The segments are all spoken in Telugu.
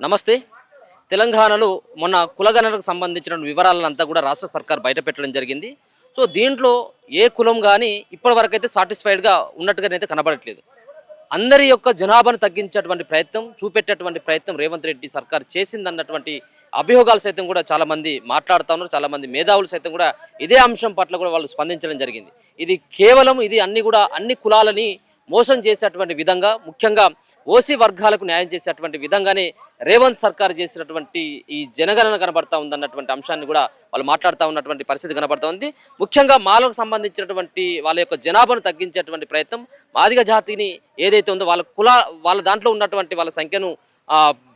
నమస్తే. తెలంగాణలో మొన్న కులగణనకు సంబంధించిన వివరాలంతా కూడా రాష్ట్ర సర్కార్ బయటపెట్టడం జరిగింది. సో, దీంట్లో ఏ కులం గానీ ఇప్పటివరకైతే సాటిస్ఫైడ్‌గా ఉన్నట్టుగానైతే కనబడట్లేదు. అందరి యొక్క జనాభాను తగ్గించేటువంటి ప్రయత్నం, చూపెట్టేటువంటి ప్రయత్నం రేవంత్ రెడ్డి సర్కార్ చేసిందన్నటువంటి అభియోగాలు సైతం కూడా చాలామంది మాట్లాడుతా ఉన్నారు. చాలామంది మేధావులు సైతం కూడా ఇదే అంశం పట్ల కూడా వాళ్ళు స్పందించడం జరిగింది. ఇది కేవలం అన్ని కులాలని మోసం చేసేటువంటి విధంగా, ముఖ్యంగా ఓసీ వర్గాలకు న్యాయం చేసేటువంటి విధంగానే రేవంత్ సర్కార్ చేసినటువంటి ఈ జనగణన కనబడతా ఉందన్నటువంటి అంశాన్ని కూడా వాళ్ళు మాట్లాడుతూ ఉన్నటువంటి పరిస్థితి కనబడతా ఉంది. ముఖ్యంగా మాలకు సంబంధించినటువంటి వాళ్ళ యొక్క జనాభాను తగ్గించేటువంటి ప్రయత్నం, మాదిగ జాతిని ఏదైతే ఉందో వాళ్ళ దాంట్లో ఉన్నటువంటి వాళ్ళ సంఖ్యను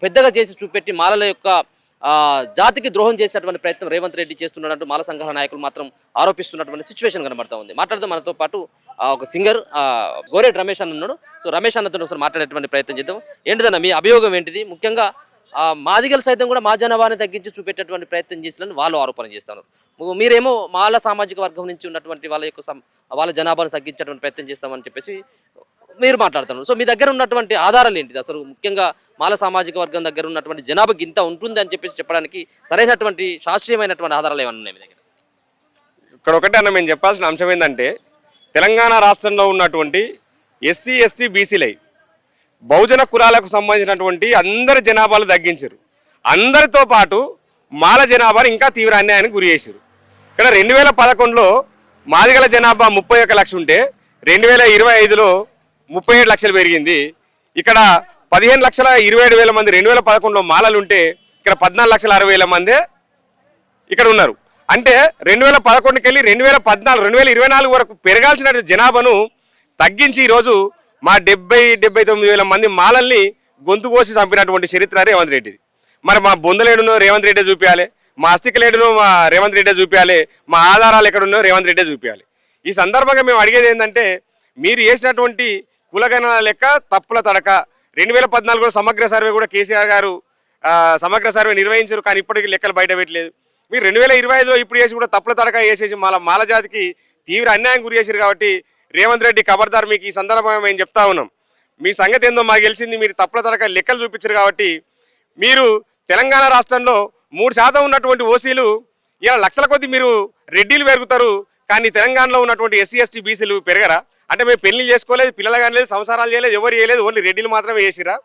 పెద్దగా చేసి చూపెట్టి మాలల యొక్క జాతికి ద్రోహం చేసేటువంటి ప్రయత్నం రేవంత్ రెడ్డి చేస్తున్నట్టు మాల సంఘాల నాయకులు మాత్రం ఆరోపిస్తున్నటువంటి సిచ్యువేషన్ కనబడతా ఉంది. మాట్లాడితే మనతో పాటు ఒక సింగర్ గోరేటి రమేష్ అన్న ఉన్నాడు. సో, రమేష్ అన్నతో ఒకసారి మాట్లాడేటువంటి ప్రయత్నం చేద్దాం. ఏంటిదన్న మీ అభియోగం ఏంటిది? ముఖ్యంగా మాదిగలు సైతం కూడా మా జనాభాని తగ్గించి చూపెట్టేటువంటి ప్రయత్నం చేసినని వాళ్ళు ఆరోపణ చేస్తున్నారు. మీరేమో మాల సామాజిక వర్గం నుంచి ఉన్నటువంటి వాళ్ళ జనాభాను తగ్గించేటువంటి ప్రయత్నం చేస్తామని చెప్పేసి మీరు మాట్లాడుతున్నారు. సో, మీ దగ్గర ఉన్నటువంటి ఆధారాలు ఏంటిది? అసలు ముఖ్యంగా మాల సామాజిక వర్గం దగ్గర ఉన్నటువంటి జనాభాకి ఇంత ఉంటుంది అని చెప్పేసి చెప్పడానికి సరైనటువంటి శాస్త్రీయమైనటువంటి ఆధారాలు ఏమన్నా ఉన్నాయి మీ దగ్గర? ఇక్కడ ఒకటే అన్న మేము చెప్పాల్సిన అంశం ఏంటంటే, తెలంగాణ రాష్ట్రంలో ఉన్నటువంటి ఎస్సీ, ఎస్టీ, బీసీలై బహుజన కులాలకు సంబంధించినటువంటి అందరి జనాభాలు తగ్గించారు. అందరితో పాటు మాల జనాభాను ఇంకా తీవ్ర అన్యాయానికి గురి చేశారు. ఇక్కడ 2011లో మాదిగల జనాభా 31 లక్షలు ఉంటే 2025లో 37 లక్షలు పెరిగింది. ఇక్కడ 15,27,000 మంది 2011లో మాలలు ఉంటే ఇక్కడ 14,60,000 మందే ఇక్కడ ఉన్నారు. అంటే 2011కి వెళ్ళి 2024 వరకు పెరగాల్సిన జనాభాను తగ్గించి ఈరోజు మా 70,000-79,000 మంది మాలల్ని గొంతు కోసి చంపినటువంటి చరిత్ర రేవంత్ రెడ్డిది. మరి మా బొందలేడునో రేవంత్ రెడ్డి చూపించాలి, మా అస్థికలేడునో మా రేవంత్ రెడ్డి చూపించాలి, మా ఆధారాలు ఎక్కడున్నో రేవంత్ రెడ్డి చూపించాలి. ఈ సందర్భంగా మేము అడిగేది ఏంటంటే, మీరు చేసినటువంటి కులగణన లెక్క తప్పుల తడక 2014లో సమగ్ర సర్వే కూడా కేసీఆర్ గారు సమగ్ర సర్వే నిర్వహించారు, కానీ ఇప్పటికీ లెక్కలు బయట పెట్టలేదు. మీరు 2025లో ఇప్పుడు చేసి కూడా తప్పుల తడక వేసేసి మాల జాతికి తీవ్ర అన్యాయం గురి చేశారు. కాబట్టి రేవంత్ రెడ్డి ఖబర్దార్, మీకు ఈ సందర్భంగా మేము చెప్తా ఉన్నాం. మీ సంగతి ఏందో మాకు తెలిసింది. మీరు తప్పుల తడక లెక్కలు చూపించారు కాబట్టి మీరు తెలంగాణ రాష్ట్రంలో 3% ఉన్నటువంటి ఓసీలు ఇలా లక్షల కొద్ది మీరు రెడ్డిలు పెరుగుతారు, కానీ తెలంగాణలో ఉన్నటువంటి ఎస్సీ, ఎస్టీ, బీసీలు పెరగరా? అంటే మేము పెళ్లి చేసుకోలేదు, పిల్లలు కానీ లేదు, సంసారాలు చేయలేదు, ఎవరు చేయలేదు, ఓన్లీ రెడ్డిలు మాత్రమే చేసిరా?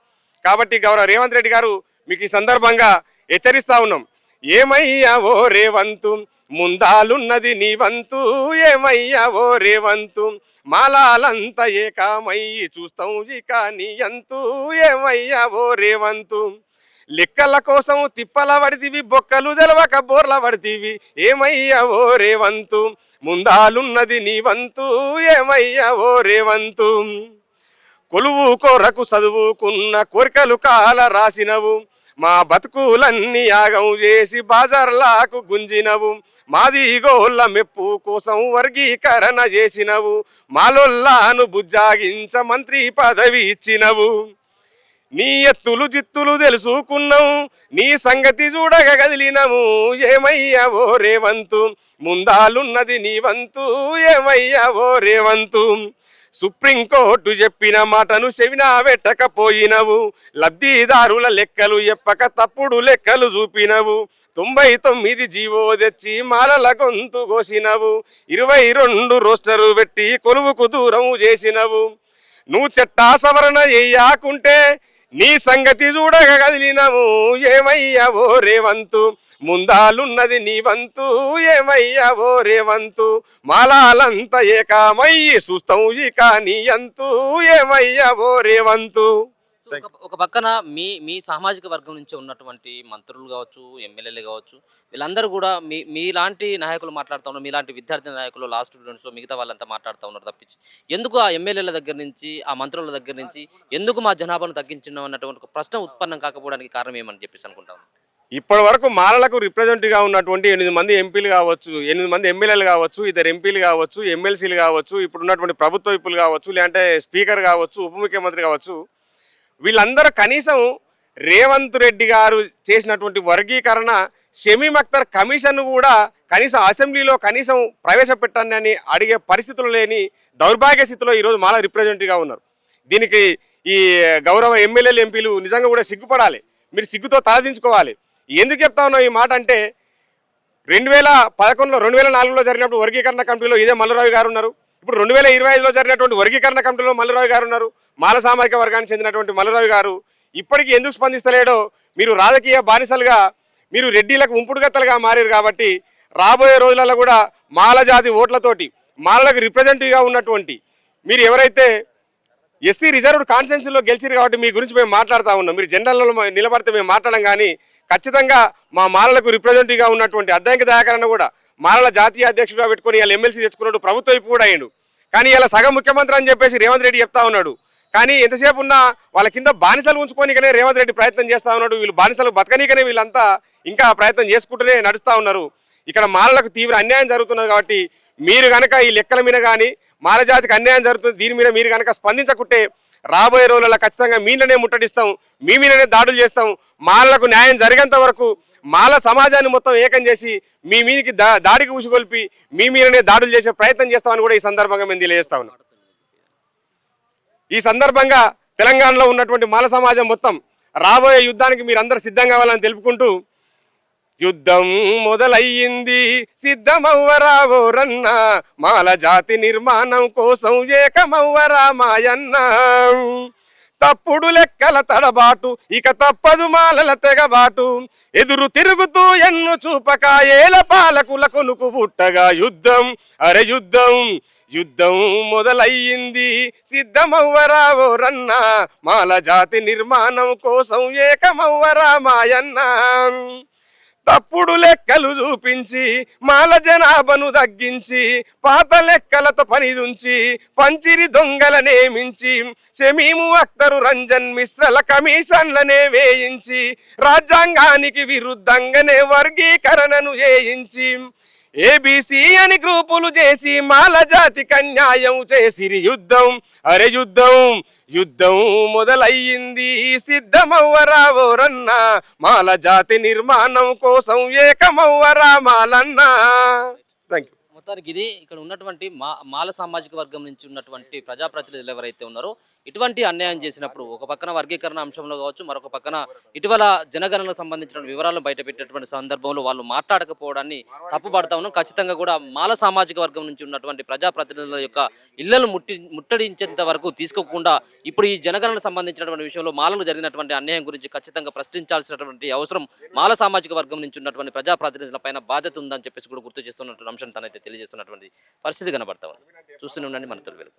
కాబట్టి గౌరవ రేవంత్ రెడ్డి గారు మీకు ఈ సందర్భంగా హెచ్చరిస్తా ఉన్నాం. ఏమయ్యా ఓ రేవంతు, ముందాలున్నది నీ వంతు, ఏమయ్యా ఓ రేవంతు, మాలాలంతా ఏకామయ్యి చూస్తాం ఇక నీ అంతు, ఏమయ్యా ఓ రేవంతు, లెక్కల కోసం తిప్పల పడితివి, బొక్కలు తెలవక బోర్ల పడితివి, ఏమయ్యా ఓ రేవంతు, ముందాలున్నది నీ వంతు, ఏమయ్యా ఓ రేవంతు, కొలువు కొరకు చదువుకున్న కోరికలు కాల రాసినవు, మా బతుకులన్నీ యాగం చేసి బాజార్లకు గుంజినవు, మాది గోళ్ళ మెప్పు కోసం వర్గీకరణ చేసినవు, మాలొల్లాను బుజ్జాగించ మంత్రి పదవి ఇచ్చినవు, నీ ఎత్తులు జిత్తులు తెలుసుకున్నావు, నీ సంగతి చూడగ కదిలినము, ఏమయ్యా ఓ రేవంతు, ముందాలున్నది నీ వంతు, ఏమయ్యా ఓ రేవంతు, సుప్రీంకోర్టు చెప్పిన మాటను చెవిన పెట్టకపోయినవు, లబ్ధిదారుల లెక్కలు ఎప్పక తప్పుడు లెక్కలు చూపినవు, 99 జీవో తెచ్చి మాలల గొంతు కోసినవు, 22 రోస్టరు పెట్టి కొలువుకు దూరం చేసినవు, నువ్వు చట్టా సవరణ చెయ్యాకుంటే నీ సంగతి చూడగ కదిలినము, ఏమయ్యా ఓ రేవంతు, ముందాలున్నది నీ వంతు, ఏమయ్యా ఓ రేవంతు, మాలాలంతా ఏకామయ్యి చూస్తాం ఇక నీ అంతు, ఏమయ్యా ఓ రేవంతు. ఒక పక్కన మీ సామాజిక వర్గం నుంచి ఉన్నటువంటి మంత్రులు కావచ్చు, ఎమ్మెల్యేలు కావచ్చు, వీళ్ళందరూ కూడా మీలాంటి నాయకులు మాట్లాడుతూ ఉన్నారు, మీలాంటి విద్యార్థి నాయకులు, లా స్టూడెంట్స్, మిగతా వాళ్ళంతా మాట్లాడుతూ ఉన్నారు తప్పించి, ఎందుకు ఆ ఎమ్మెల్యేల దగ్గర నుంచి, ఆ మంత్రుల దగ్గర నుంచి ఎందుకు మా జనాభాను తగ్గించడం అన్నటువంటి ఒక ప్రశ్న ఉత్పన్నం కాకపోవడానికి కారణం ఏమని చెప్పేసి అనుకుంటాను. ఇప్పటి వరకు మాలలకు రిప్రజెంటేటివ్గా ఉన్నటువంటి 8 మంది ఎంపీలు కావచ్చు, 8 మంది ఎమ్మెల్యేలు కావచ్చు, 2 ఎంపీలు కావచ్చు, ఎమ్మెల్సీలు కావచ్చు, ఇప్పుడు ఉన్నటువంటి ప్రభుత్వ విప్పులు కావచ్చు, లేదంటే స్పీకర్ కావచ్చు, ఉప ముఖ్యమంత్రి కావచ్చు, వీళ్ళందరూ కనీసం రేవంత్ రెడ్డి గారు చేసినటువంటి వర్గీకరణ షమీమ్ అఖ్తర్ కమిషన్ కూడా కనీసం అసెంబ్లీలో కనీసం ప్రవేశపెట్టండి అని అడిగే పరిస్థితులు లేని దౌర్భాగ్య స్థితిలో ఈరోజు మాల రిప్రజెంటేటివ్గా ఉన్నారు. దీనికి ఈ గౌరవ ఎమ్మెల్యేలు, ఎంపీలు నిజంగా కూడా సిగ్గుపడాలి. మీరు సిగ్గుతో తలదించుకోవాలి. ఎందుకు చెప్తా ఉన్నావు ఈ మాట అంటే 2011లో 2004లో జరిగినప్పుడు వర్గీకరణ కమిటీలో ఇదే మల్లురావు గారు ఉన్నారు. ఇప్పుడు 2025లో జరిగినటువంటి వర్గీకరణ కమిటీలో మల్లురావు గారు ఉన్నారు. మాల సామాజిక వర్గానికి చెందినటువంటి మల్లురావు గారు ఇప్పటికీ ఎందుకు స్పందిస్తలేడో, మీరు రాజకీయ బానిసలుగా మీరు రెడ్డిలకు ఉంపుడుగత్తలుగా మారారు కాబట్టి రాబోయే రోజులలో కూడా మాల జాతి ఓట్లతోటి మాలలకు రిప్రజెంటేటివ్గా ఉన్నటువంటి మీరు ఎవరైతే ఎస్సీ రిజర్వ్డ్ కాన్స్టిట్యున్సీలో గెలిచారు కాబట్టి మీ గురించి మేము మాట్లాడుతూ ఉన్నాం. మీరు జనరల్లో నిలబడితే మేము మాట్లాడడం కానీ ఖచ్చితంగా మా మాలలకు రిప్రజెంటేటివ్గా ఉన్నటువంటి అద్దంకి దయాకరణ కూడా మాలల జాతీయ అధ్యక్షుడిగా పెట్టుకొని ఇలా ఎమ్మెల్సీ తెచ్చుకున్నాడు, ప్రభుత్వ వైపు కూడా అయ్యాడు. కానీ ఇలా సగం ముఖ్యమంత్రి అని చెప్పేసి రేవంత్ రెడ్డి చెప్తా ఉన్నాడు. కానీ ఎంతసేపు ఉన్నా వాళ్ళ కింద బానిసలు ఉంచుకోనికనే రేవంత్ రెడ్డి ప్రయత్నం చేస్తూ ఉన్నాడు. వీళ్ళు బానిసలు బతకనీకనే వీళ్ళంతా ఇంకా ప్రయత్నం చేసుకుంటూనే నడుస్తూ ఉన్నారు. ఇక్కడ మాలలకు తీవ్ర అన్యాయం జరుగుతున్నది కాబట్టి మీరు కనుక ఈ లెక్కల మీద కానీ మాల జాతికి అన్యాయం జరుగుతుంది దీని మీద మీరు కనుక స్పందించకుంటే రాబోయే రోజులలో ఖచ్చితంగా మీదనే ముట్టడిస్తాం, మీ మీదనే దాడులు చేస్తాం. మాలకు న్యాయం జరిగేంత వరకు మాల సమాజాన్ని మొత్తం ఏకం చేసి మీ మీదకి దాడికి ఉసుగొల్పి మీ మీదనే దాడులు చేసే ప్రయత్నం చేస్తామని కూడా ఈ సందర్భంగా మేము తెలియజేస్తా ఉన్నాం. ఈ సందర్భంగా తెలంగాణలో ఉన్నటువంటి మాల సమాజం మొత్తం రాబోయే యుద్ధానికి మీరందరూ సిద్ధంగా కావాలని తెలుపుకుంటూ, యుద్ధం మొదలయ్యింది సిద్ధమవ్వరావో రన్న, మాల జాతి నిర్మాణం కోసం ఏకమవ్వరా మాయన్న, తప్పుడు లెక్కల తడబాటు ఇక తప్పదు మాలల తెగబాటు, ఎదురు తిరుగుతూ ఎన్ను చూపక ఏల పాలకుల కొనుకు పుట్టగా యుద్ధం అరే యుద్ధం యుద్ధం మొదలయ్యింది సిద్ధమవ్వరావో రన్న, మాల జాతి నిర్మాణం కోసం ఏకమవ్వరా మాయన్న, తప్పుడు లెక్కలు చూపించి మాల జనాభాను తగ్గించి పాత లెక్కలతో పనిదుంచి పంచిరి దొంగల నేమించి షమీము అఖ్తరు రంజన్ మిశ్రల కమిషన్లనే వేయించి రాజ్యాంగానికి విరుద్ధంగానే వర్గీకరణను చేయించి ఏబిసి అని గ్రూపులు చేసి మాల జాతికి అన్యాయం చేసిరి యుద్ధం అరే యుద్ధం యుద్ధం మొదలయ్యింది సిద్ధమవ్వరావో రన్న, మాల జాతి నిర్మాణం కోసం ఏకమవ్వరా మాలన్న. Thank you. మొత్తానికి ఇది ఇక్కడ ఉన్నటువంటి మాల సామాజిక వర్గం నుంచి ఉన్నటువంటి ప్రజాప్రతినిధులు ఎవరైతే ఉన్నారో ఇటువంటి అన్యాయం చేసినప్పుడు ఒక పక్కన వర్గీకరణ అంశంలో కావచ్చు, మరొక పక్కన ఇటీవల జనగణనకు సంబంధించిన వివరాలను బయటపెట్టేటువంటి సందర్భంలో వాళ్ళు మాట్లాడకపోవడాన్ని తప్పుపడతా ఉన్నాం. ఖచ్చితంగా కూడా మాల సామాజిక వర్గం నుంచి ఉన్నటువంటి ప్రజాప్రతినిధుల యొక్క ఇళ్లను ముట్టడించేంత వరకు తీసుకోకుండా ఇప్పుడు ఈ జనగణనకు సంబంధించినటువంటి విషయంలో మాలకు జరిగినటువంటి అన్యాయం గురించి ఖచ్చితంగా ప్రశ్నించాల్సినటువంటి అవసరం మాల సామాజిక వర్గం నుంచి ఉన్నటువంటి ప్రజాప్రతినిధుల పైన బాధ్యత ఉందని చెప్పేసి కూడా గుర్తు చేస్తున్నటువంటి అంశం తనైతే తెలియజేస్తున్నటువంటి పరిస్థితి కనబడతా ఉంది. చూస్తూనే ఉండండి మన తెలుగు వెలుగు.